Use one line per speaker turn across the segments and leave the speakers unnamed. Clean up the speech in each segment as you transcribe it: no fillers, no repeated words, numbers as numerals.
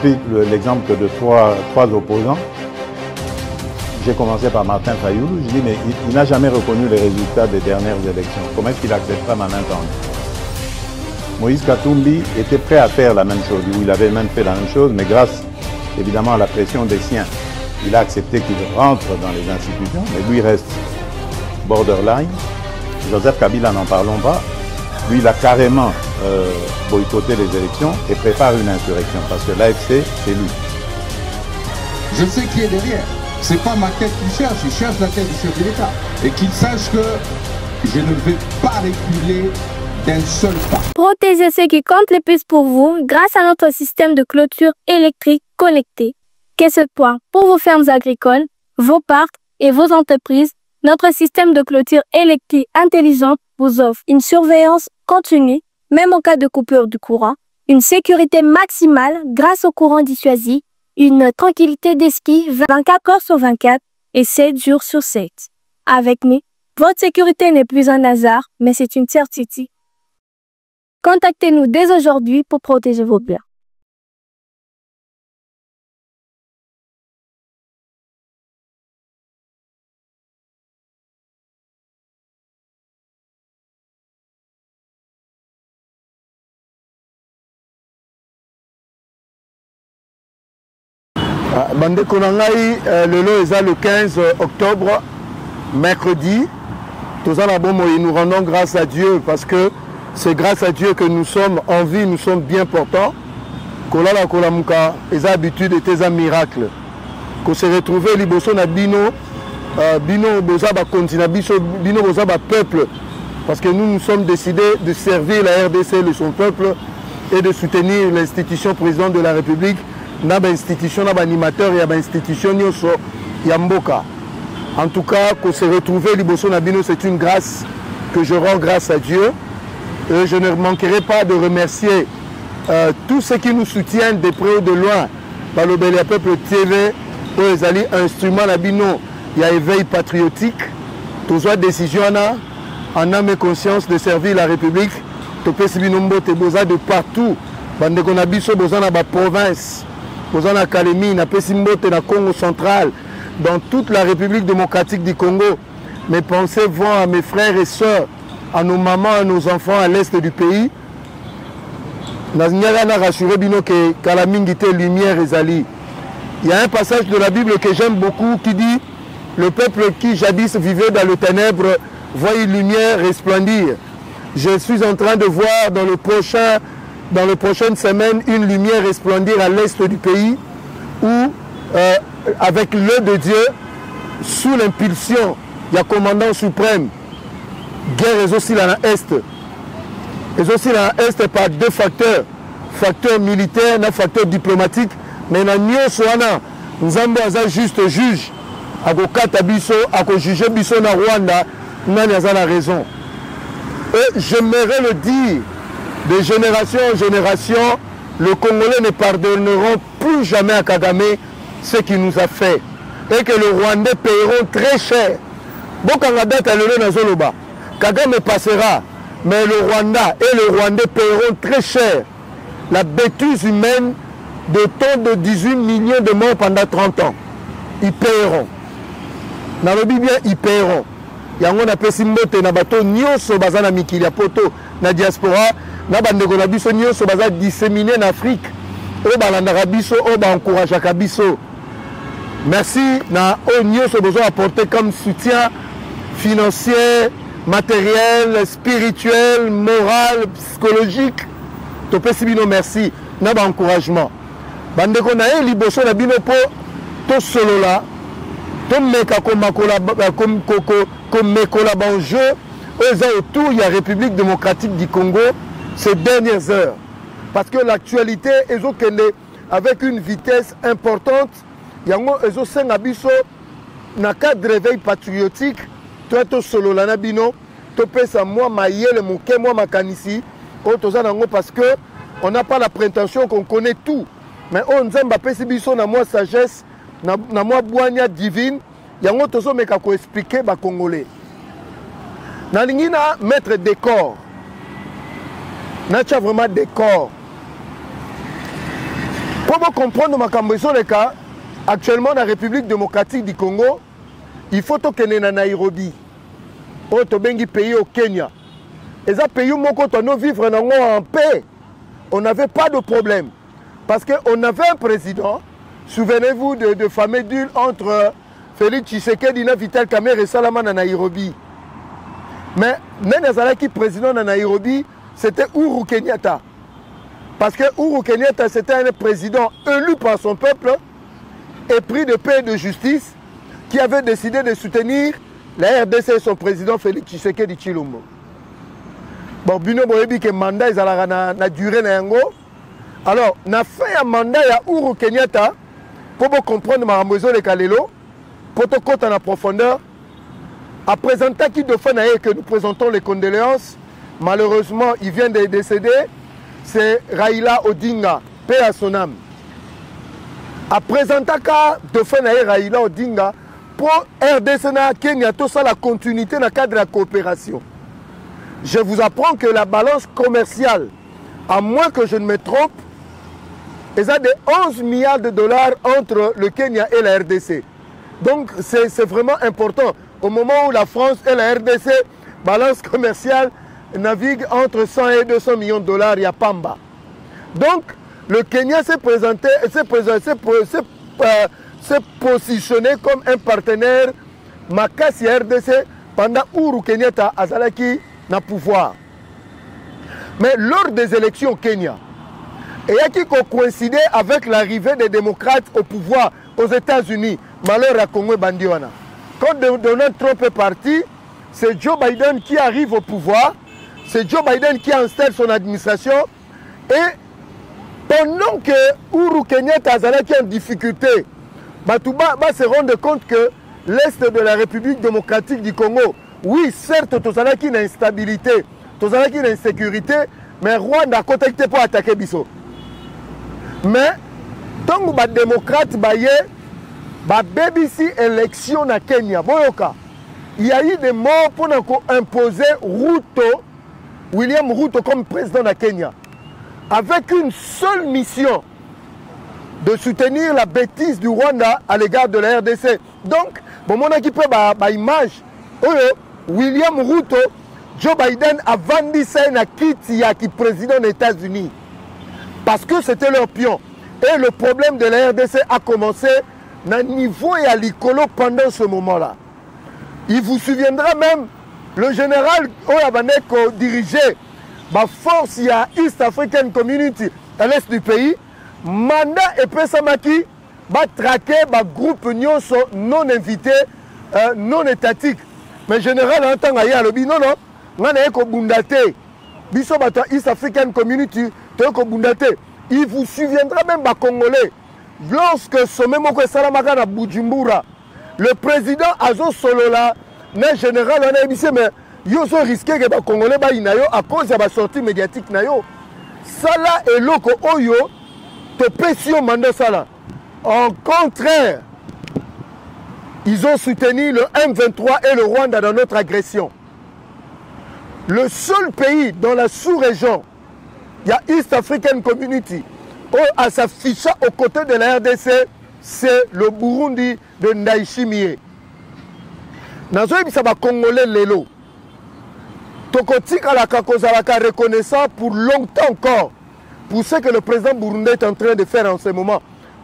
pris l'exemple de trois opposants. J'ai commencé par Martin Fayulu. Je dis, mais il n'a jamais reconnu les résultats des dernières élections. Comment est-ce qu'il acceptera ma main tendue? Moïse Katumbi était prêt à faire la même chose. Il avait même fait la même chose, mais grâce évidemment à la pression des siens, il a accepté qu'il rentre dans les institutions, mais lui reste borderline. Joseph Kabila, n'en parlons pas. Lui, il a carrément boycotté les élections et prépare une insurrection parce que l'AFC, c'est lui.
Je sais qui est derrière. C'est pas ma tête qu'il cherche, il cherche la tête du chef de l'État. Et qu'il sache que je ne vais pas reculer d'un seul pas.
Protégez ce qui compte le plus pour vous grâce à notre système de clôture électrique connecté. Qu'est-ce point pour vos fermes agricoles, vos parcs et vos entreprises? Notre système de clôture électrique intelligente vous offre une surveillance continue, même en cas de coupure du courant, une sécurité maximale grâce au courant dissuasif, une tranquillité d'esprit 24 heures sur 24 et 7 jours sur 7. Avec nous, votre sécurité n'est plus un hasard, mais c'est une certitude. Contactez-nous dès aujourd'hui pour protéger vos biens.
Bande Konangai, le 15 octobre, mercredi, nous rendons grâce à Dieu parce que c'est grâce à Dieu que nous sommes en vie, nous sommes bien portants. Kolala Kolamuka, les habitudes étaient un miracle. Qu'on s'est retrouvé liboso na bino, bino boza ba continent, bino boza ba peuple, parce que nous nous sommes décidés de servir la RDC et son peuple et de soutenir l'institution président de la République. Na ba institution, na ba animateur et ba institution nyoso yamboka. En tout cas, qu'on se retrouve liboso na bino, c'est une grâce que je rends grâce à Dieu. Et je ne manquerai pas de remercier tous ceux qui nous soutiennent de près ou de loin. Par le Belia Peuple TV, pour les alliés instruments na bino, il y a éveil patriotique. Tous les décisions en âme et conscience de servir la République. Topesi binombo te boza de partout. Bande qu'on a biso boza na ba province. Boza na Kalemi, na Pesimbote, na Congo central, dans toute la République démocratique du Congo. Mes pensées vont à mes frères et sœurs, à nos mamans, à nos enfants à l'est du pays. Naznyala rassuré bino que Kalamingite lumière ezali. Il y a un passage de la Bible que j'aime beaucoup qui dit: le peuple qui jadis vivait dans le ténèbre voit une lumière resplendir. Je suis en train de voir dans les prochaines semaines une lumière resplendir à l'est du pays où, avec l'œil de Dieu, sous l'impulsion, il y a commandant suprême, guerre est aussi dans l'est. Et aussi dans l'est par deux facteurs, facteur militaire et facteur diplomatique. Mais dans Nyoswana, nous avons juste juge, à Kata Biso, à juger Biso na Rwanda, nous avons la raison. Et j'aimerais le dire, de génération en génération, le Congolais ne pardonneront plus jamais à Kagame ce qu'il nous a fait. Et que le Rwandais paieront très cher. Bon, quand la date est le Nazoloba, Kagame passera, mais le Rwanda et le Rwandais paieront très cher la bêtise humaine de taux de 18 millions de morts pendant 30 ans. Ils paieront. Dans le Bible, ils paieront. Yango na pesi mbote na bato nyonso baza na mikili ya poto na diaspora na bandeko na biso nyonso baza disséminé en Afrique oyo balandaka biso oyo baencourageaka biso. Merci na oyo nyonso besoin apporter comme soutien financier, matériel, spirituel, moral, psychologique. Topesi bino merci na baencouragement. Bandeko na ye liboso na bino po to solola to meka comme banjeu autour il y a République démocratique du Congo ces dernières heures. Parce que l'actualité est avec une vitesse importante. Yango ezo senga biso na cadre de réveil patriotique toi to solo la nabino to pesa moi mayele moke moi makanisi o toza nango parce que on n'a pas la prétention qu'on connaît tout. Mais on nzamba pesi biso na moi sagesse na moi boania divine. Yango tozo meka ko expliquer ba Congolais. Na lingina mettre décor. Na tia vraiment décor. Pour vous comprendre ma cambrison les cas, actuellement dans la République démocratique du Congo, il faut que nous na Nairobi. Pour bengi pays au Kenya. Et ça pays où nous vivre en paix. On n'avait pas de problème. Parce qu'on avait un président, souvenez-vous de fameux duel entre Félix Tshisekedi et Vital Kamerhe et Salama à Nairobi. Mais même qui président de Nairobi, c'était Uhuru Kenyatta. Parce que Uhuru Kenyatta, c'était un président élu par son peuple, épris de paix et de justice, qui avait décidé de soutenir la RDC et son président Félix Tshisekedi Tshilombo. Bon, bino boyebi que mandat ils na durée na yango. Alors, na fait un mandat ya Uhuru Kenyatta pour vous comprendre ma maison de Kalelo, pour te compter en profondeur. À présenter qui de fin que nous présentons les condoléances. Malheureusement, il vient de décéder. C'est Raila Odinga, paix à son âme. À présenter de fin Raila Odinga pour RDC na Kenya, tout ça la continuité dans le cadre de la coopération. Je vous apprends que la balance commerciale, à moins que je ne me trompe, est de 11 milliards de dollars entre le Kenya et la RDC. Donc c'est vraiment important. Au moment où la France et la RDC, balance commerciale, naviguent entre 100 et 200 millions de dollars, il y a Pamba. Donc le Kenya s'est positionné comme un partenaire Makasi RDC pendant Uhuru Kenyatta Azalaki na pouvoir. Mais lors des élections au Kenya, et qui a coïncidé avec l'arrivée des démocrates au pouvoir aux États-Unis, malheur à Congo Bandiwana. Quand Donald Trump est parti, c'est Joe Biden qui arrive au pouvoir, c'est Joe Biden qui installe son administration, et pendant que Uhuru Kenyatta est en difficulté, Batouba va se rendre compte que l'Est de la République démocratique du Congo, oui, certes, tout ça qui une instabilité, tout ça qui une insécurité, mais Rwanda a contacté pour attaquer Bisso. Mais, tant que les démocrates ont BBC élection à Kenya, il y a eu des morts pour imposer William Ruto comme président de Kenya, avec une seule mission de soutenir la bêtise du Rwanda à l'égard de la RDC. Donc, bon, mon équipe a image. William Ruto, Joe Biden a vendu ça à qui président des États-Unis. Parce que c'était leur pion. Et le problème de la RDC a commencé à niveau et à l'icolo pendant ce moment-là. Il vous souviendra même, le général Oyabaneko dirigeait la force East African Community à l'est du pays. Mandat et Pesamaki va traquer le groupe non invité, non étatique. Mais général entend à Yalobi, non, on a Bundate. Biso bata East African Community, Bundate. Il vous souviendra même des Congolais. Lorsque ce même Salamaka à Bujumbura, le président Azo Solola, le général, on a dit, mais ils ont risqué que les Congolais à cause de la sortie médiatique. Ça là est loko Oyo, te pression mandat ça là. En contraire, ils ont soutenu le M23 et le Rwanda dans notre agression. Le seul pays dans la sous-région, il y a East African Community, à s'afficher aux côtés de la RDC, c'est le Burundi de Ndayishimiye. Dans un pays, ça va Congolais Lelo. Tokotika la Kakozalaka reconnaissant pour longtemps encore, pour ce que le président burundais est en train de faire en ce moment.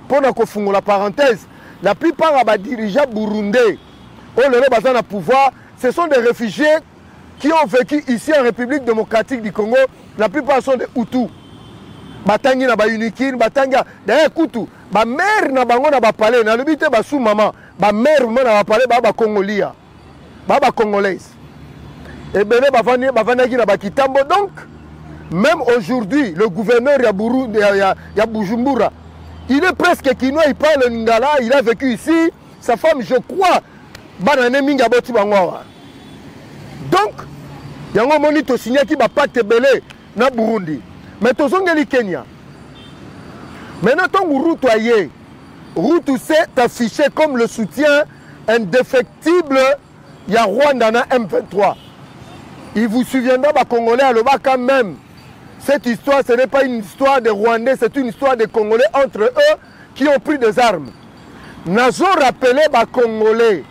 Pour la parenthèse, la plupart des dirigeants burundais, au pouvoir, ce sont des réfugiés qui ont vécu ici en République démocratique du Congo. La plupart sont des Hutus. Batangi na ba Unikin, Batanga, d'ailleurs Kutu, ba mère na bango na ba palais, na lobité ba sous maman, ba mère na ba palais ba Congolia, ba Congolaise. Et ben ba vanaki na ba Kitambo. Donc même aujourd'hui, le gouverneur ya Bujumbura, il est presque kinois, il parle Lingala, il a vécu ici, sa femme, je crois, banane minga boti bango. Donc, yango moni to signé qui va pas te belé na Burundi. Mais to zongeli Kenya. Maintenant ton Ruto aye, Ruto s'est affiché comme le soutien indéfectible il y a Rwanda na M23. Il vous souviendra ba Congolais à l'Oba quand même. cette histoire, ce n'est pas une histoire de Rwandais, c'est une histoire de Congolais entre eux qui ont pris des armes. Nazo rappelé les Congolais.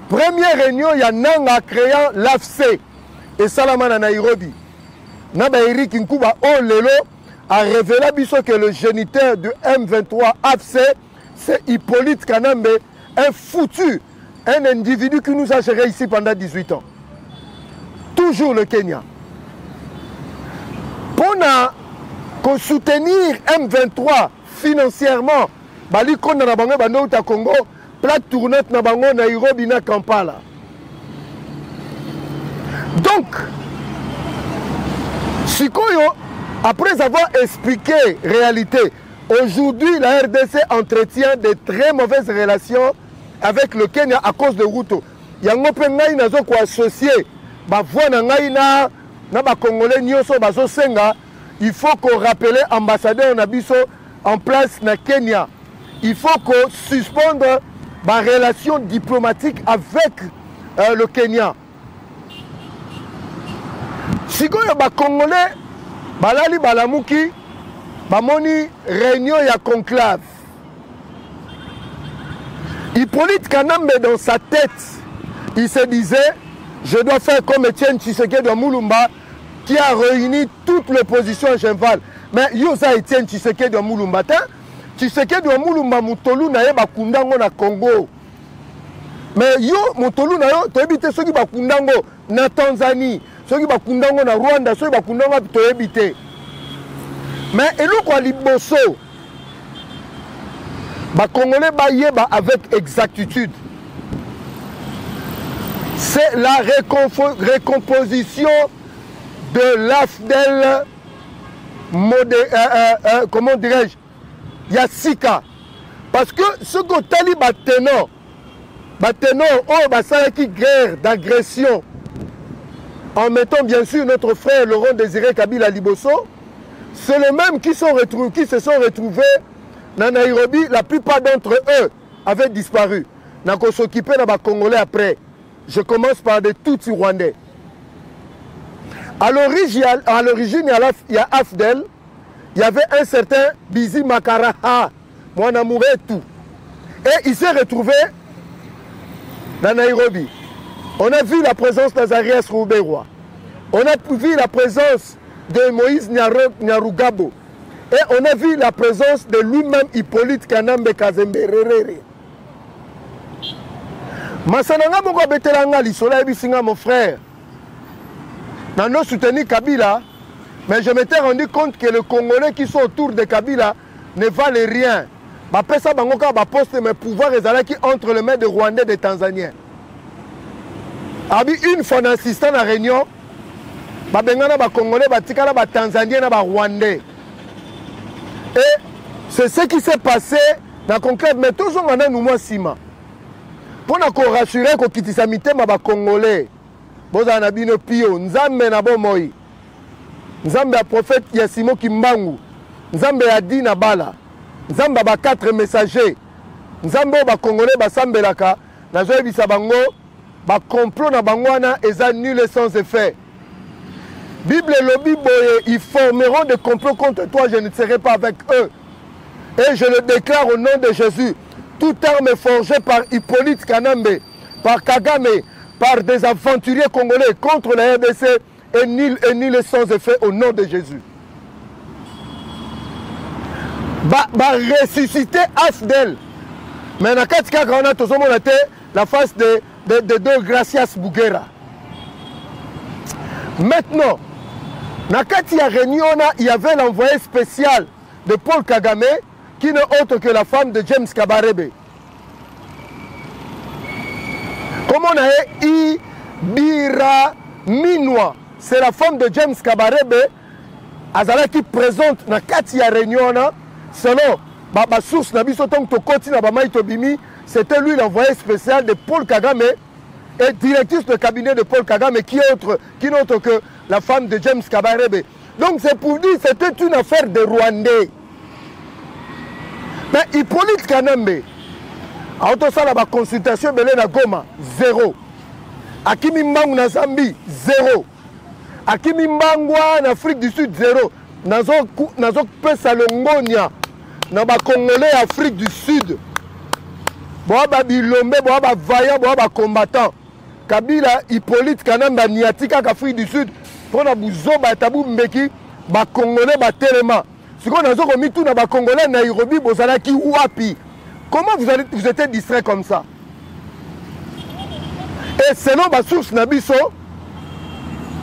Première réunion, il y a Nanga créant l'AFC et Salamana Nairobi. Naba Eric Nkuba Olelo a révélé que le géniteur du M23 AFC, c'est Hippolyte Kanambe, un foutu, un individu qui nous a géré ici pendant 18 ans. Toujours le Kenya. Pour soutenir M23 financièrement, Bali Konda na bango bando uta Congo, plaque tournante na bango Nairobi na Kampala. Donc, Sikoyo, après avoir expliqué la réalité, aujourd'hui la RDC entretient de très mauvaises relations avec le Kenya à cause de Ruto. Yango pe ngai nazo ko associé ba voix na ngai na ba Congolais nyoso bazo senga, il faut qu'on rappelle ambassadeur Nabiso en place na Kenya. Il faut qu'on suspende ma relation diplomatique avec le Kenya. Si vous avez Congolais, balali balamuki, bamoni réunion ya conclave. Hippolyte Kanambe dans sa tête, il se disait, je dois faire comme Etienne Tshisekedi de Moulumba, qui a réuni toute l'opposition à Genval. Mais Yosa Etienne Tshisekedi de Moulumba, Tshisekedi de Moulumba Moutolou na ye bakundango na Congo. Mais yo Moutolou na yo toebite ceux qui bakundango na Tanzanie, ceux qui bakundango na Rwanda, ceux qui bakundango toebite. Mais eloko a liboso, ba Congolais ba yeba avec exactitude. C'est la récomposition de l'AFDEL, comment dirais-je, Yassika. Parce que ce que Tali Batenon, qui guerre d'agression, en mettant bien sûr notre frère Laurent Désiré Kabila Liboso, c'est les mêmes qui se sont retrouvés dans Nairobi. La plupart d'entre eux avaient disparu. N'a qu'on s'occupait de Congolais après. Je commence par des Tutsis rwandais. À l'origine, il y a AFDEL, il y avait un certain Bizi Makaraha, mon amour et tout. Et il s'est retrouvé dans Nairobi. On a vu la présence d'Azarias Rouberois. On a vu la présence de Moïse Nyarugabo. Et on a vu la présence de lui-même Hippolyte Kanambe Kazemberere. Masananga moko betelanga lisola ebisinga mon frère. Nous soutenons Kabila, mais je m'étais rendu compte que les Congolais qui sont autour de Kabila ne valent rien. Bapesa bangoka ba poste mes pouvoirs ezalaki entre les mains des Rwandais et des Tanzaniens. Abi une fois en assistant à la réunion, babengana ba Congolais batikala ba Tanzaniens na ba Rwandais. Et c'est ce qui s'est passé dans concrète, mais toujours on a nous moi sima. Pour nous rassurer qu'on quitte sa mité ma ba Congolais. Boza na bino pio, nzambe na bomoi. Nzambe a prophète Yassimo Kimbangu. Nzambe a dit na bala. Nzambe ba 4 messagers. Nzambe ba Congolais ba sambelaka. Na zoe bisa bango ba complot na bangwana eza nul et sans effet. Bible lobi boye, ils formeront des complots contre toi, je ne serai pas avec eux. Et je le déclare au nom de Jésus. Toute arme forgée par Hippolyte Kanambe, par Kagame, par des aventuriers congolais contre la RDC est nul et sans effet au nom de Jésus. Ressusciter AFDEL. Mais dans Katika Grana, la face de Gracias Bouguera. Maintenant, dans Katia Réunion, il y avait l'envoyé spécial de Paul Kagame qui n'est autre que la femme de James Kabarebe. Comment on a Ibira Minoa, c'est la femme de James Kabarebe, Azala qui présente dans Katia Réunion, selon ma source, c'était lui l'envoyé spécial de Paul Kagame et directrice de cabinet de Paul Kagame qui n'est autre que la femme de James Kabarebe. Donc c'est pour dire que c'était une affaire de Rwandais. Mais Hippolyte Kanambe, à Autosala, la consultation de Goma, 0. Akimi Mbangu na Zambie, 0. Akimi Mbangwa en Afrique du Sud 0. Nazo pesa longonia na ba Congolais Afrique du Sud. Boa ba bilombe, boa ba vaillant, boa ba combattant. Kabila Hippolyte Kanamba Niatika Afrique du Sud. Pour na buzo ba tabu mbeki ba Congolais ba telema. Ce qu'on a dit tout na ba Congolais Nairobi bozalaki wapi. Comment vous êtes distrait comme ça? Et selon ma source Nabiso,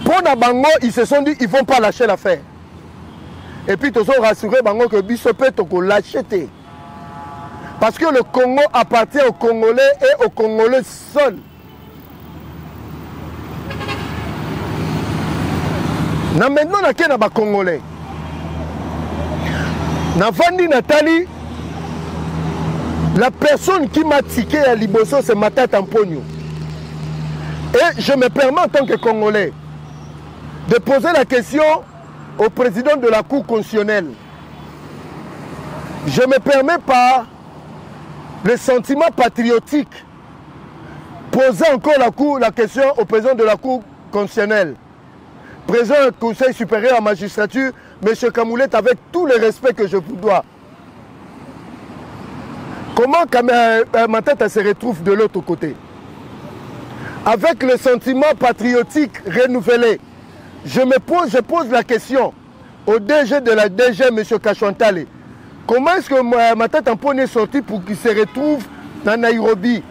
pour Nabango, ils se sont dit ils ne vont pas lâcher l'affaire. Et puis ils ont rassuré Bango que Biso peut l'acheter. Parce que le Congo appartient aux Congolais et aux Congolais seuls. Maintenant, on a qui na Congolais. Navandi Nathalie, la personne qui m'a tiqué à Liboso, c'est Matata Mponyo. Et je me permets en tant que Congolais de poser la question au président de la Cour constitutionnelle. Je me permets par le sentiment patriotique poser encore la question au président de la Cour constitutionnelle. Président du Conseil supérieur à la magistrature, M. Kamoulet, avec tout le respect que je vous dois. Comment Matata se retrouve de l'autre côté? Avec le sentiment patriotique renouvelé, je pose la question au DG de la DG, M. Kachwantale. Comment est-ce que Matata Mponyo est sorti pour qu'il se retrouve dans Nairobi?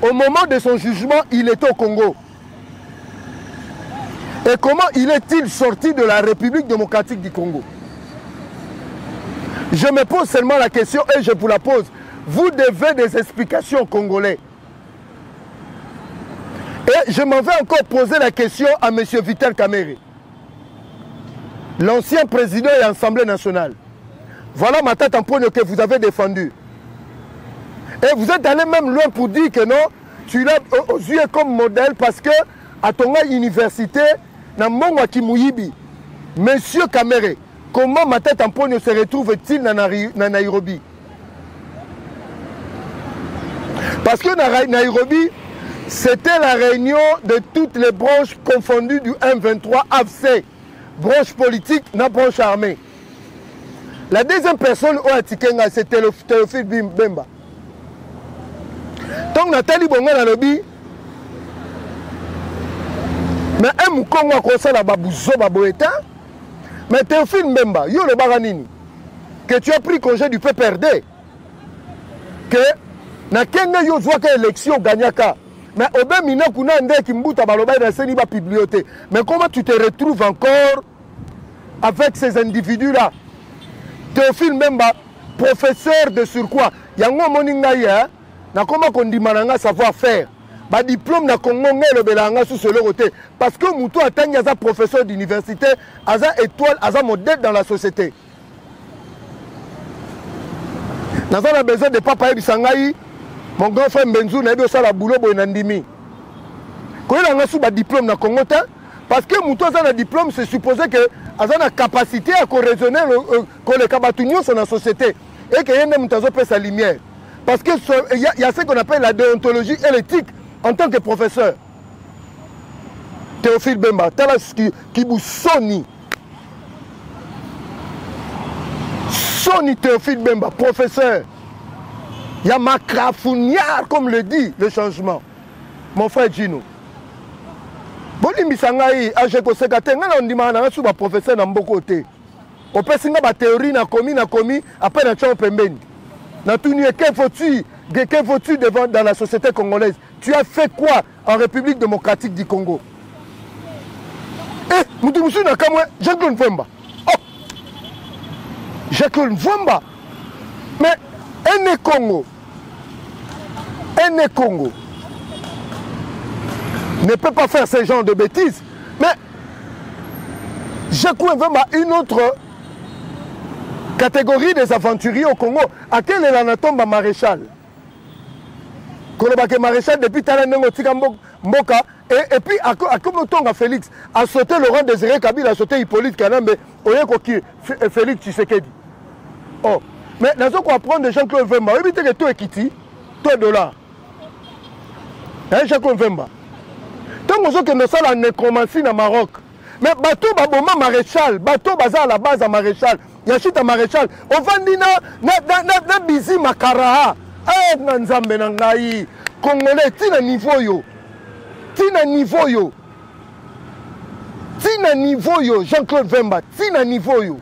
Au moment de son jugement, il était au Congo. Et comment il est-il sorti de la République démocratique du Congo? Je me pose seulement la question et je vous la pose. Vous devez des explications congolais. Et je m'en vais encore poser la question à M. Vital Kamerhe, l'ancien président de l'Assemblée nationale. Voilà Matata Mponyo que vous avez défendu. Et vous êtes allé même loin pour dire que non, tu l'as aux yeux comme modèle parce que à ton université, dans Mongwa Kimouyibi, Monsieur Kamerhe, comment Matata Mponyo se retrouve-t-il dans Nairobi? Parce que Nairobi, c'était la réunion de toutes les branches confondues du M23 AFC, branche politique, na branche armée. La deuxième personne au Atikenga, c'était le Théophile Bemba. Donc Nathalie Bonga dans le lobby, mais un moukongo a commencé à babouzo baboeta, mais Théophile Bemba, yo le baranini, que tu as pris congé du PPRD, que na kenge yo zwa ka élection gagnaka. Mais Obe Mina Kuna Nde Kimbuta Baloba dans ce niveau bibliothèque. Mais comment tu te retrouves encore avec ces individus-là? Théophile Bemba, professeur de surcroît. Yango Moningaïa, na comment qu'on dit mananga savoir faire. Ba diplôme na Congo le belanga sous ce côté. Parce que Moutou atteigne à professeur d'université, à étoile, à modèle dans la société. Nous avons besoin de papa et Sangaï. Mon grand frère Benzou n'a pas la boulot pour Nandimi. Quand il a un diplôme dans le Congo, parce que Moutou a un diplôme, c'est supposé qu'il a la capacité à raisonner les Kabatounions dans la société. Et qu'il y a un sa lumière. Parce qu'il y a ce qu'on appelle la déontologie et l'éthique en tant que professeur. Théophile Bemba, qui vous Sony. Sony Théophile Bemba, professeur. Il y a Macrafouniard, comme le dit le changement. Mon frère Gino. Boli Misangaï, Ajeko Sekate, on dit que je professeur dans beaucoup de côtés. On peut signer ma théorie, na commis, après na tchon pembeni. Na tuni, qu'est-ce faut-tu devant dans la société congolaise? Tu as fait quoi en République démocratique du Congo? Eh, Moutoumousou na kamwe, Jean-Claude Mvemba. Oh! Jean-Claude Mvemba. Mais, un Congo ne peut pas faire ce genre de bêtises. Mais Jean-Claude Mvemba, une autre catégorie des aventuriers au Congo. À quel est l'anatombe maréchal? Kolobake maréchal depuis Talanengo Tika Mboka. Et puis, à comme Tonga Félix, a sauté Laurent Désiré Kabila, a sauté Hippolyte Kanambe, Félix Tshisekedi. Oh, mais nous allons apprendre de Jean-Claude Mvemba. Évitez que tout est quitté, tout est dollar. Hein, Jean-Claude Mvemba. Tant que nous sommes en nécromancie au Maroc, Mais bateau baboma maréchal, bateau baza à la base à maréchal. Yachita maréchal. On va dire na bizi makara. Eh nanzambe nangai. Congolais tina niveau yo. Tina niveau yo. Tina niveau yo Jean-Claude Vemba. Tina niveau yo.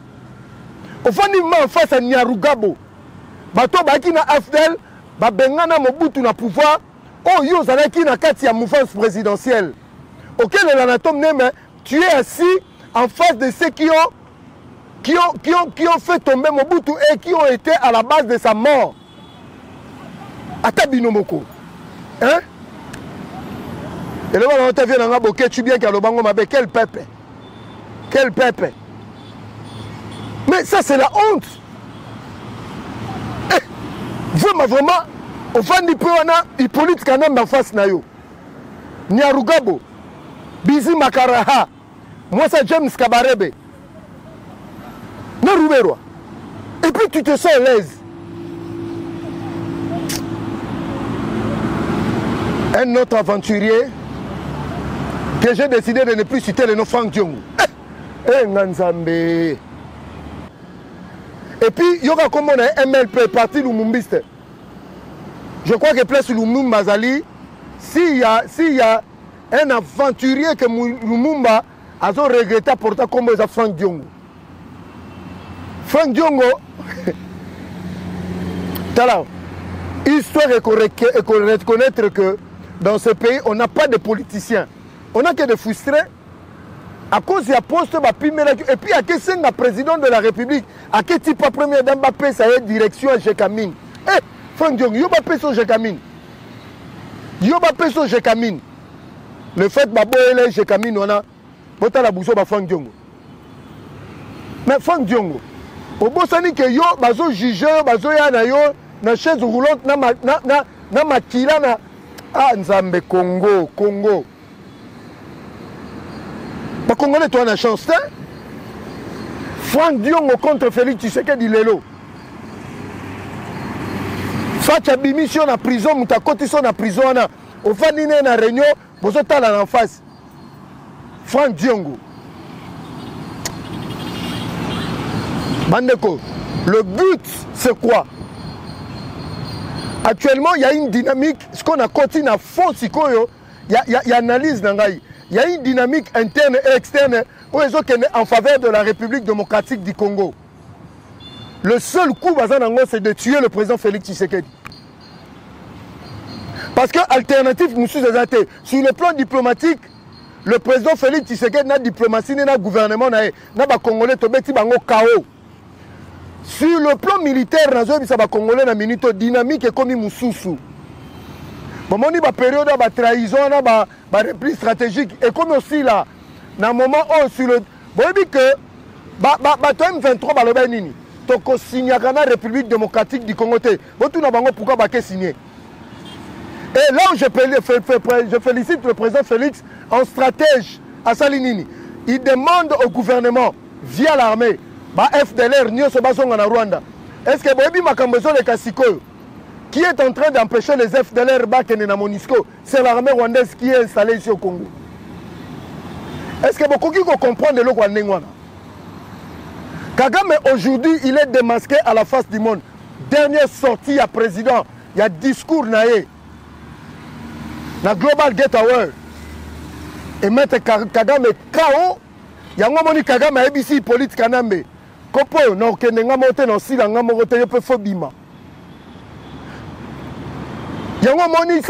On va dire face à Nyarugabo. Bateau baki na Afdel, ba bengana Mobutu na pouvoir. Oh yo zalaki na kati ya mouvance présidentielle. Auquel l'anatome mais tu es assis en face de ceux qui ont fait tomber Mobutu et qui ont été à la base de sa mort. Atabino Moko. Hein? Et là, on t'a vu dans un bouquet, tu bien qu'à l'Obango Mabe, quel peuple. Quel peuple. Mais ça, c'est la honte. Vraiment, au fond du peu, on a Hippolyte Kanam en face nayo. Nyarugabo. Bizi Makaraha. Moi, c'est James Kabarebe. Narubero. Et puis, tu te sens à l'aise. Un autre aventurier que j'ai décidé de ne plus citer le nom Franck Diongo. Eh, Nganzambe. Et puis, il y aura comme on a MLP, parti Lumumbiste. Je crois que place Lumumba Mazali, s'il y a un aventurier que Lumumba a regretté pourtant comme Franck Diongo. Franck Diongo, histoire et reconnaître que dans ce pays, on n'a pas de politiciens. On n'a que des frustrés. À cause de la poste, et puis à quel le président de la République, à quel type de premier d'Mbappé, ça y est direction à Jekamine. Eh, Franck Diongo, il y a pas sur Jekamine. Il y a pas sur Jekamine. Le fait que Jekamine, on a la bouche de Franck Diongo. Mais Franck Diongo, au bout de que yo, bazo jugeur, bazo yana yo, na chaise roulante, na makila na ah Nzambe Congo. Ba Congolais toi na chance hein? Franck Diongo contre Félix Tshisekedi lelo. Facha bimission na prison, mutakoti so na prison na. Au fanine na réunion, bozo tala en face. Franck Diongo. Bandeko, le but c'est quoi? Actuellement, il y a une dynamique, ce qu'on a continué à fond, il y a analyse dans il y a une dynamique interne et externe en faveur de la République démocratique du Congo. Le seul coup, c'est de tuer le président Félix Tshisekedi. Parce que l'alternative, sur le plan diplomatique, le président Félix Tshisekedi n'a diplomatie, n'a gouvernement, n'a pas Congolais, n'a pas chaos. Sur le plan militaire, il y a Congolais na minute dynamique et comme Moussoussou. Bon, on a période de trahison, de repli stratégique et comme aussi là, dans le moment où sur le. Vous voyez que M23 nini, toko signé la République démocratique du Congo. Vous tout n'avez pourquoi baké signé. Et là où je félicite le président Félix en stratège à Salinini. Il demande au gouvernement via l'armée. FDLR, Rwanda. Est-ce que Boebi Makambezo le Kassiko, qui est en train d'empêcher les FDLR à Monisco, c'est l'armée rwandaise qui est installée ici au Congo? Est-ce que beaucoup qui comprennent le Rwanda? Kagame aujourd'hui, il est démasqué à la face du monde. Dernière sortie à président, il y a discours naé. La Global Getaway. Et mettre Kagame KO, il y a un moment Kagame ABC politique Kanambe. Kopo na okendenga mote na sila nga mote yope fobima. Yango moni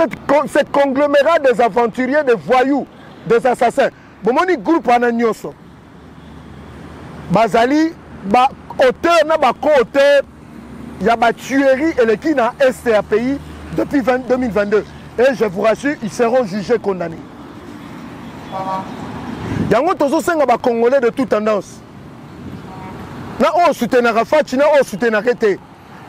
cette conglomérat des aventuriers, des voyous, des assassins. Bomoni groupe ananyoso. Bazali ba auteur na ba co-auteur ya ba tuerie et le qui na STAPI depuis 2022 et je vous rassure, ils seront jugés condamnés. Yango tozo senga ba Congolais de toute tendance. Na on soutenir Rafati, na on soutenir Rete.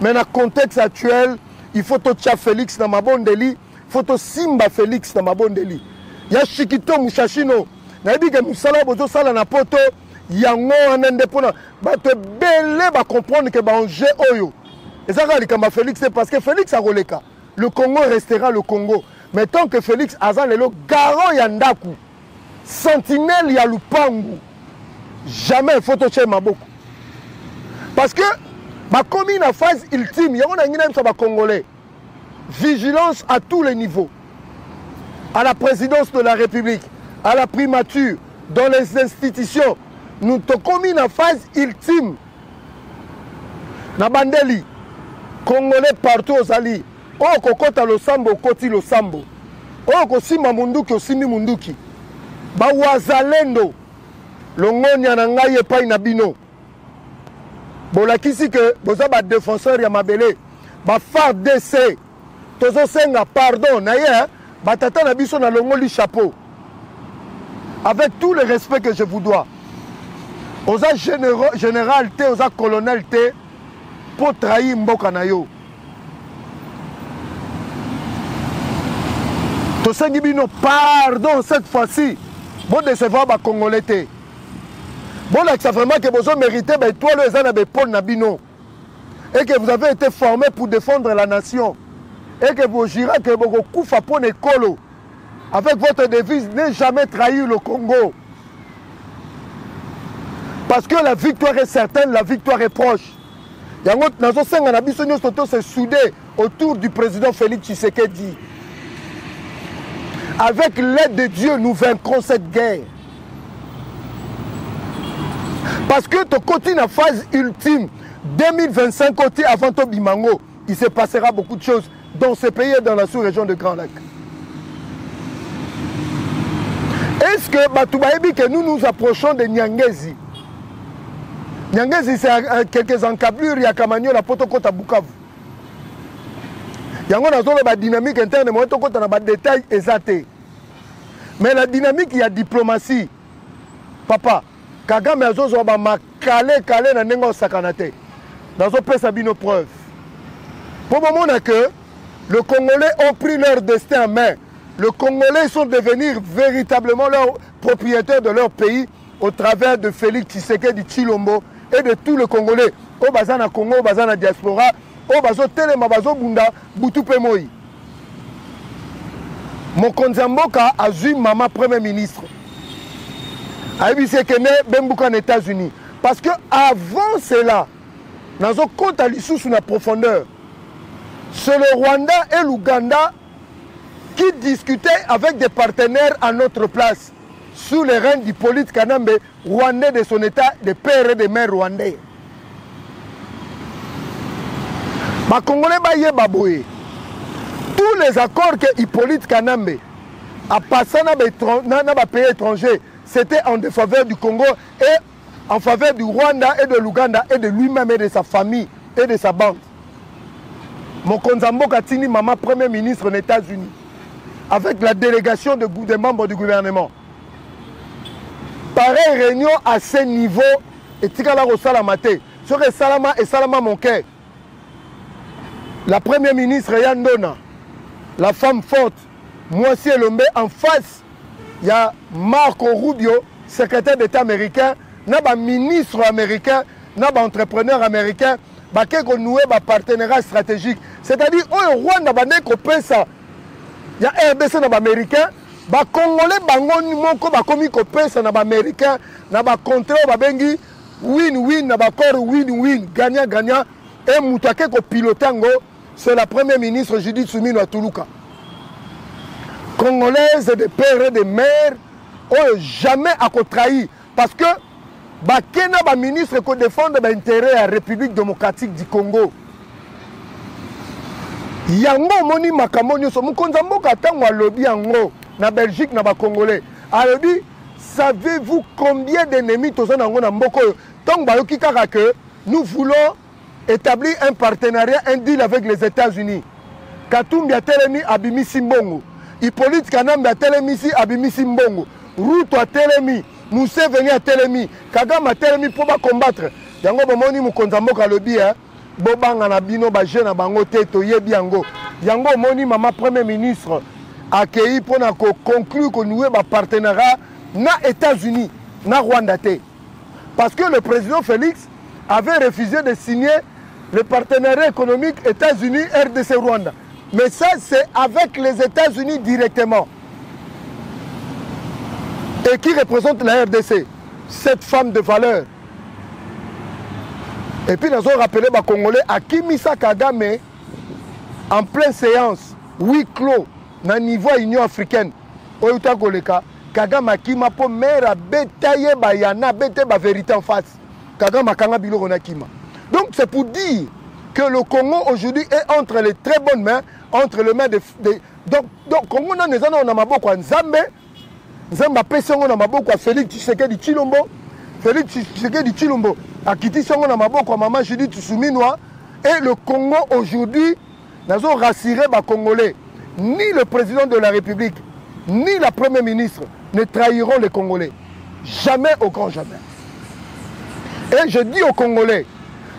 Mais dans le contexte actuel, il faut que tu Félix dans ma bonne délit, il faut que Simba Félix dans ma bonne délit. Il y a Chikito Mouchachino, na dit que Moussala bozo sala na poto, yango en indépendant. Ba te belé ba comprendre que ba on jeu oyo. Et ça quand Kamba Félix c'est parce que Félix a roleka. Le Congo restera le Congo. Mais tant que Félix Azan lelo garo yandaku. Sentinelle ya lupangu. jamais il faut toucher Maboko. Parce que ma commune en phase ultime, il y a un Congolais. Vigilance à tous les niveaux. À la présidence de la République, à la primature, dans les institutions. Nous te commune en phase ultime. Na bandeli, Congolais partout aux alliés. Oh, kokota lo sambo, koti lo sambo. Oh, kosima munduki, osimi munduki. Ba wazalendo. Longonya na ngai epai na bino. Bolakisi que boza ba défenseur ya mabele. Ba FARDC. Tozo senga pardon na ye, ba tata na biso na longoli chapeau. Avec tout le respect que je vous dois. Oza général te, oza colonel te pour trahir mboka na yo. Tosengi bino pardon cette fois-ci. Bon décevoir ba Congolais te. Bon là ça vraiment que vous méritez ben toi les ana be pol na bino. Et que vous avez été formé pour défendre la nation. Et que vous jurez que vous koufa pour l'école. Avec votre devise, ne jamais trahir le Congo. Parce que la victoire est certaine, la victoire est proche. Se souder autour du président Félix Tshisekedi. Avec l'aide de Dieu, nous vaincrons cette guerre. Parce que tu continues en phase ultime, 2025 côté avant Tobimango, il se passera beaucoup de choses dans ce pays et dans la sous-région de Grand Lac. Est-ce que Batoubaïbi que nous nous approchons de Nyangezi? Nyangezi c'est quelques encablures, il y a Kamanyo, la Potokota Bukavu. Il y a la dynamique interne, mais il y a des détails exacts. Mais la dynamique, il y a diplomatie. Papa, Kagame a calé dans Nengo Sakanate. Dans un peu Sabino preuve. Pour le moment, que les Congolais ont pris leur destin en main. Les Congolais sont devenus véritablement leurs propriétaires de leur pays au travers de Félix Tshisekedi Tshilombo et de tous les Congolais. Au Bazana Congo, au Bazana diaspora, au Bazo Telema, Bazo Bunda, Boutoupe Moï. Mon Konzamboka a vu maman Premier ministre. A vu ce que né Bembouka aux États-Unis. Parce que avant cela, dans un compte à l'issue sous la profondeur, c'est le Rwanda et l'Ouganda qui discutaient avec des partenaires à notre place, sous les règnes du Hippolyte Kanambe, rwandais de son état, des pères et des mères rwandais. Ma Congolais baye baboué. Tous les accords que Hippolyte Kanambe a passé dans les pays étrangers, c'était en défaveur du Congo et en faveur du Rwanda et de l'Ouganda et de lui-même et de sa famille et de sa bande. Mon Konzambo Katini, maman Premier ministre des États-Unis, avec la délégation des membres du gouvernement. Pareille réunion à ce niveau, et Tikala Rosalamate, sur Salama et Salama Monke. La Première ministre Yandona, la femme forte, Moissi Elombe, en face, il y a Marco Rubio, secrétaire d'État américain, un ministre américain, un entrepreneur américain, qui a noué un partenariat stratégique. C'est-à-dire, au Rwanda, il y a RDC américain, les Congolais, les américain, les contrat, win-win, win-win, gagnant-gagnant, et Moutake pilotango, c'est la première ministre Judith Soumino Toulouka. Congolaise de pères et de mères, jamais à trahi. Parce que les ministres qui défendent l'intérêt de la République démocratique du Congo. Yango moni makamoni so mukonza mboka tango alobi yango na Belgique na ba Congolais. Alobi, savez-vous combien d'ennemis tozana ngo na mboko tango ba yoki kaka que nous voulons établir un partenariat, un deal avec les États-Unis. Katumbi a telemi abimi simbongo. Hippolyte Kanambe a telemi si abimi simbongo. Ruto a telemi, Moussé venu a telemi, Kagame a telemi pour combattre. Yango bomoni mukonza mboka alobi hein. Bobanga na bino ba jeune na bango te to yebi yango. Yango moni maman Premier ministre accueilli pour na conclure que nous ba partenariat na États-Unis, na Rwanda te. Parce que le président Félix avait refusé de signer le partenariat économique États-Unis RDC Rwanda. Mais ça c'est avec les États-Unis directement. Et qui représente la RDC? cette femme de valeur. Et puis nous avons rappelé les Congolais à Kimisa Kagame en pleine séance, huis clos, na niveau Union africaine. Oyuta Koleka, Kagame Akima pour mère bétailler bayana, bétailler ba vérité en face. Kagame Akanga Bilo Ronakima. Donc c'est pour dire que le Congo aujourd'hui est entre les très bonnes mains, entre les mains de donc Congo na nezana na maboko Nzambe, Nzamba pesongo na maboko Félix Tshisekedi Tshilombo, Félix Tshisekedi Tshilombo akiti songo na maboko maman Judith Suminwa, et le Congo aujourd'hui nous avons rassuré les Congolais. Ni le président de la République, ni la première ministre ne trahiront les Congolais. Jamais, au grand jamais. Et je dis aux Congolais,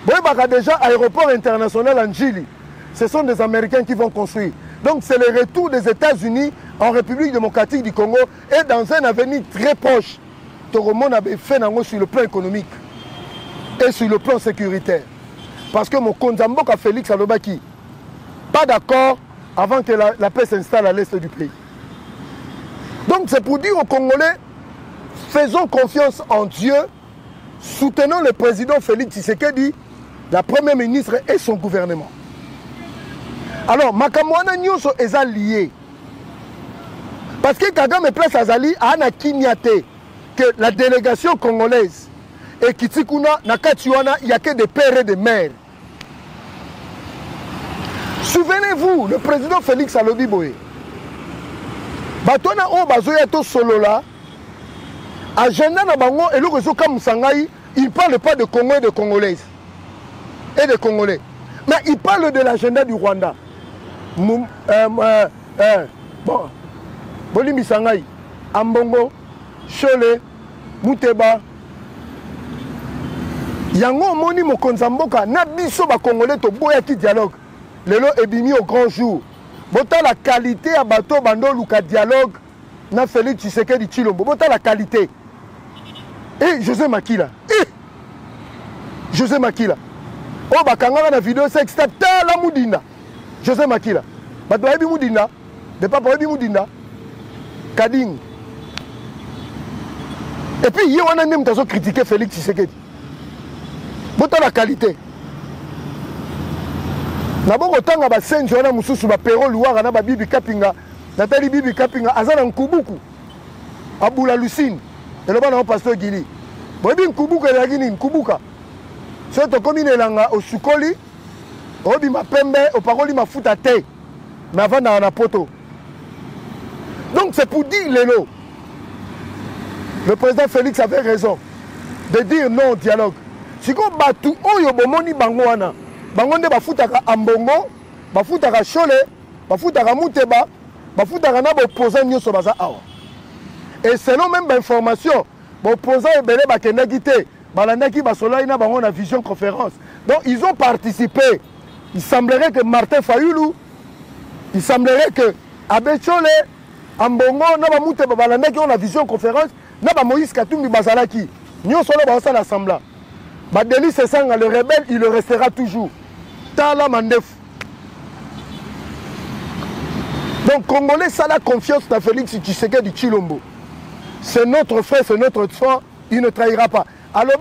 vous voyez déjà aéroport international en Chili, ce sont des Américains qui vont construire. Donc c'est le retour des États-Unis en République démocratique du Congo et dans un avenir très proche. Tout le monde avait fait sur le plan économique et sur le plan sécuritaire. Parce que mon Konzamboka Félix Alobaki, pas d'accord avant que la paix s'installe à l'est du pays. Donc c'est pour dire aux Congolais, faisons confiance en Dieu, soutenons le président Félix Tshisekedi, la première ministre et son gouvernement. Alors, Makamwana Nyonso est lié. Parce que Kagame Place Azali a Kinyate que la délégation congolaise et Kitsikuna, Nakatiwana, il n'y a que des pères et des mères. Souvenez-vous, le président Félix Alobi Boye, Batona o bazoya to solo là, agenda na bango et le réseau comme Sangai, il parle pas de Congo et de Congolaises et de Congolais, mais il parle de l'agenda du Rwanda. Bon, Bolimi Sangai, Ambongo, Chole, Mouteba. Yango moni mokonzamboka na biso ba Congolais to boya ki dialogue. Lelo ebimi au grand jour. Bota la qualité à bateau bando luka dialogue na Félix Tshisekedi Tshilombo. Bota la qualité. Et José Makila. José Makila. Oh bakanga na vidéo sexta la Moudinda. José Makila. Bato ebi Moudinda. De papa ebi Moudinda. Kading. Et puis hier on a même tazo critiquer Félix Tshisekedi. Bota la qualité. Naboko tanga ba senjo wana mususu ba pero luwara na ba bibi kapinga natali bibi kapinga azana nkubuku abula Lucine eloba na pasteur Gili bobi nkubuku elagini nkubuka so to komine langa osukoli obi mapembe opakoli mafuta te mais avant na poto. Donc c'est pour dire lelo le président Félix avait raison de dire non au dialogue. Siko batu oyo bomoni bango wana bangonde bafutaka ambongo, bafutaka chole, bafutaka muteba, bafutaka na opposant nyoso baza awa. Et selon même l'information, opposant ebele bakendaki te, balandaki basolai na bango na vision conférence. Donc ils ont participé. Il semblerait que Martin Fayulu, il semblerait que Abbé Chole, ambongo na ba muteba balandaki na vision conférence, na ba Moïse Katumbi bazalaki. Nyoso na ba sala assembla. Badeli Sesanga, le rebelle, il le restera toujours. Tala Mandef. Donc, Congolais, ça la confiance dans Félix Tshisekedi Tshilombo. C'est notre frère, c'est notre sang, il ne trahira pas. Alors,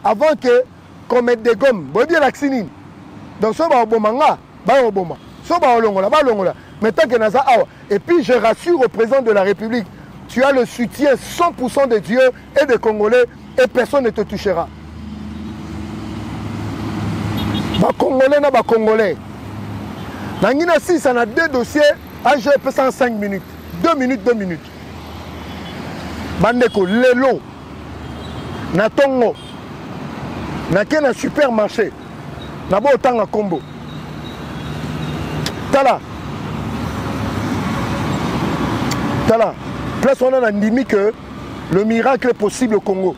avant que, qu'on mette des gommes, bon bien l'accinine. Donc, ça va au bomanga, va au boma. Ça va au longola, va au longola. Maintenant que Naza awa. Et puis, je rassure au président de la République, tu as le soutien 100% de Dieu et des Congolais et personne ne te touchera. Ba Congolais na ba Congolais. Nangina 6, on a 2 dossiers, AGP 105 minutes. 2 minutes, 2 minutes. Bandeko, lelo, na tongo, na ken na supermarché, na bo tanga combo. Tala. Tala. Place on a ndimi que le miracle est possible au Congo.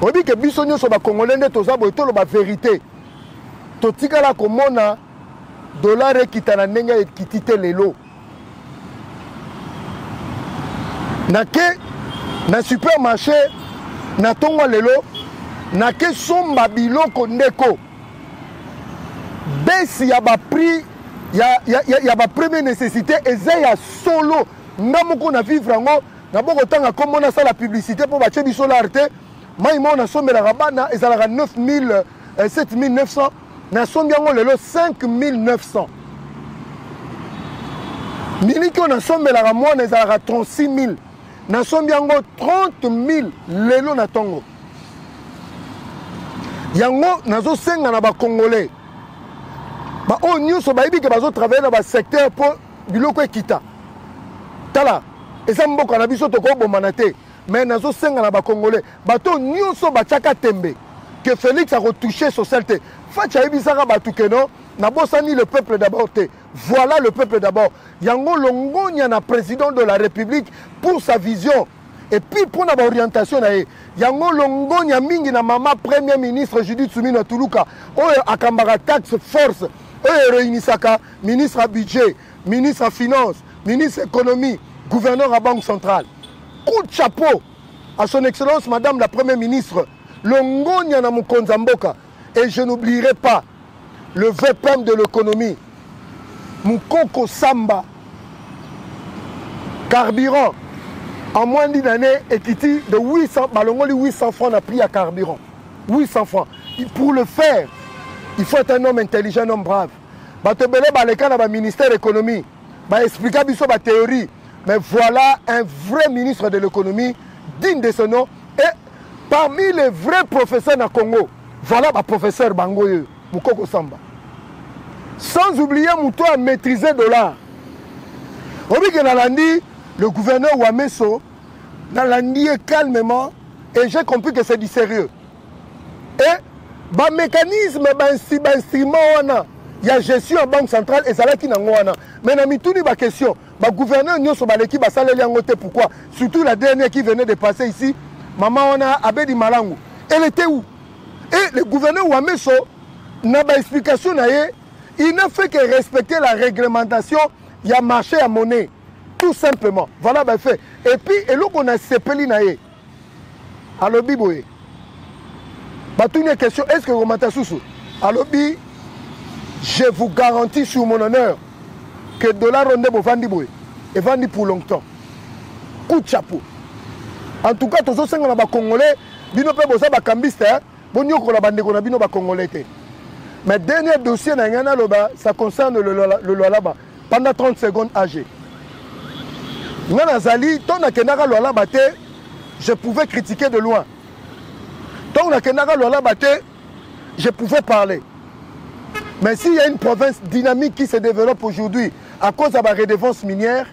On dit que bisonyo so ba Congolais ne tozabo etolo ba vérité. Totikala komona dollar ekitana ndenge ekitite lelo. Nake na supermarché na tongo lelo nake somba biloko ndeko. Besi ya ba prix ya ba première nécessité eza ya solo ndamoko na vivre ngo D'abord, autant comme on a ça la publicité pour battre biso l'arte, moi, on a sommé la rabana et ça a 7900. Na sombi yango lelo 5900. Miniki on a sommé la ramona et ça a 36 000. Na sombi yango 30 000 lelo na tongo. Yango nazo senga na ba congolais. Ba o nyuso ba ibi ke bazo travailler dans ba secteur pour biloko ekita. Tala, eza mboka na biso toko bomana te, mais nazo senga na ba congolais. Bato nyuso ba tchaka tembe que Félix a retouché socialité. Facha ibisaka batuke non, na bosani le peuple d'abord te. Voilà le peuple d'abord. Yango longonya na président de la République pour sa vision. Et puis pour la orientation na ye. Yango longonya mingi na mama premier ministre Judith Suminwa Tuluka. Oyo akambara taxe force. Oyo réunisaka ministre à budget, ministre à finance, ministre économie, gouverneur à banque centrale. Coup de chapeau à son excellence madame la première ministre longonya na mukonza mboka. Et je n'oublierai pas le vrai pème de l'économie. Moukoko Samba, carburant, en moins d'une année, équité de 800, balongoli 800 francs n'a pris à carburant. 800 francs. Et pour le faire, il faut être un homme intelligent, un homme brave. Batebele baleka na ba ministère de l'économie, ba expliquer biso ba théorie. Mais voilà un vrai ministre de l'économie, digne de ce nom, et parmi les vrais professeurs na Congo. Voilà le professeur Bangoye, Moukoko Samba. Sans oublier Mouto à maîtriser le dollar. Le gouverneur Ouameso, dans l'année calmement, et j'ai compris que c'est du sérieux. Et le mécanisme, l'instrument, il y a gestion en banque centrale et ça là qui n'a pas. Mais il y a une question. Le gouverneur l'équipe pourquoi? Surtout la dernière qui venait de passer ici, Maman Ona Abedi Malangu. Elle était où? Et le gouverneur Ouameso n'a pas d'explication. Il n'a fait que respecter la réglementation. Il y a marché à monnaie. Tout simplement. Voilà, ben fait. Et puis, et là qu'on a sepeli naé. Alors, Biboé. Une question. Est-ce que vous m'entendez sous? Alors, je vous garantis sur mon honneur que le dollar ronde pour vendre Biboé. Et vendre pour longtemps. Coup de chapeau. En tout cas, tous ceux qui sont Congolais, ils ne peuvent pas cambiste. Mais dernier dossier, ça concerne le Lualaba. Pendant 30 secondes âgé. Je pouvais critiquer de loin. Je pouvais parler. Mais s'il y a une province dynamique qui se développe aujourd'hui à cause de la redevance minière,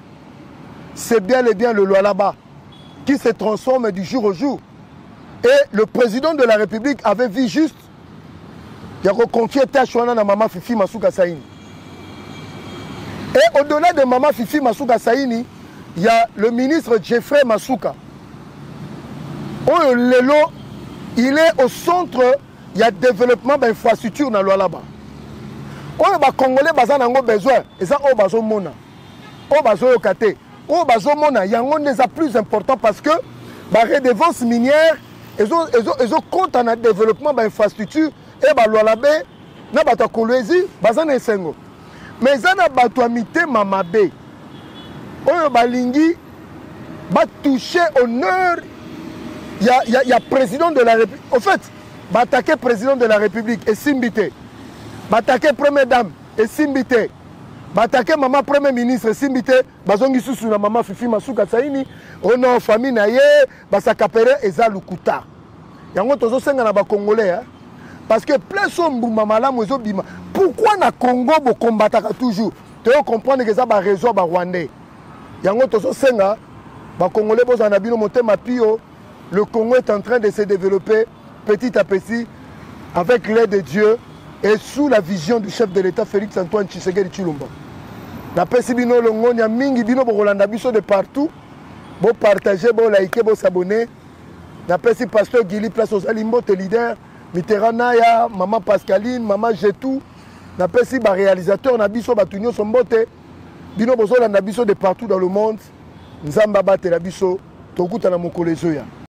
c'est bien et bien le Lualaba qui se transforme du jour au jour. Et le président de la République avait vu juste, il a reconfié Tachouana à Maman Fifi Masuka Saini. Et au-delà de Maman Fifi Masuka Saini, il y a le ministre Jeffrey Masuka. Il est au centre, il y a développement d'infrastructures dans le Lualaba. Les Congolais ont besoin, et ça, ils ont besoin. Ils ont besoin. Il y a un plus important parce que la redevance minière, ils ont compte en développement d'infrastructures et le Lualaba, na bato Kolwezi, bazana esengo. Mais ça na bato amité Mamabe. Oyo balingi ba toucher honneur. Il y a président de la République. En fait, ba attaquer président de la République et Simbité. Ba attaquer première dame et Simbité. Ba attaquer maman premier ministre Simbité, bazongi susu na maman Fifi Masuka Saini, ono famille na ye, ba sakapere eza lukuta. Yango tozo senga na ba Congolais hein. Parce que plein sombu mamala mozo bima. Pourquoi na Congo bo combataka toujours? Tu dois comprendre que ça ba réseau ba Rwandais. Yango tozo senga ba Congolais bo na bino motema pio. Le Congo est en train de se développer petit à petit avec l'aide de Dieu et sous la vision du chef de l'État Félix Antoine Tshisekedi Tshilombo. Na pesi bino longonya mingi bino bo kolanda biso de partout. Bo partager, bo liker, bo s'abonner. Na pesi pasteur Gili place aux Alimbo te leader. Mitterrand Naya, maman Pascaline, maman Jetou, na pesi ba réalisateur na biso batunyo sombote, bino bozo na biso de partout dans le monde. Nzamba bate la biso, tokuta na mokolo ezoya.